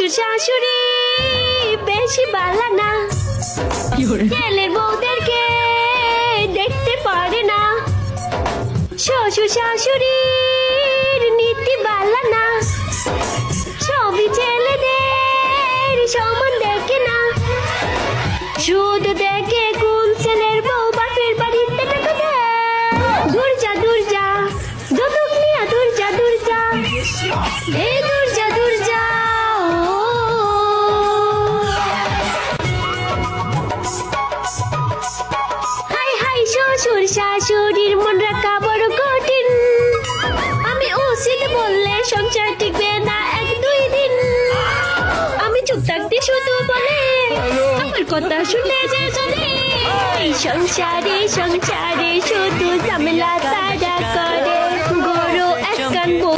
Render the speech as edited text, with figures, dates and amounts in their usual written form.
শ্বশুর শাশুড়ি বেশি বালা না, ছেলের বউদেরকে দেখতে পারে না। শ্বশুর শাশুড়ির নীতি বালা না, সবই ছেলেদের সমান দেখে না, শুধু দেখে কোন ছেলের বউ বাপের বাড়িতে টাকা দেয়। দূর যা দূর যা, যৌতুক নিয়া দূর যা দূর যা, এই দূর যা দূর যা। হাই হাই শ্বশুর শাশুড়ির মন রাখা বড় কঠিন, আমি উচিত বললে সংসার টিকবে না এক দুই দিন। আমি চুপ থাকতে শুধু বলে আমার কথা শুনে যে চলে, এই সংসারে সংসারে শুধু ঝামেলা তারা করে।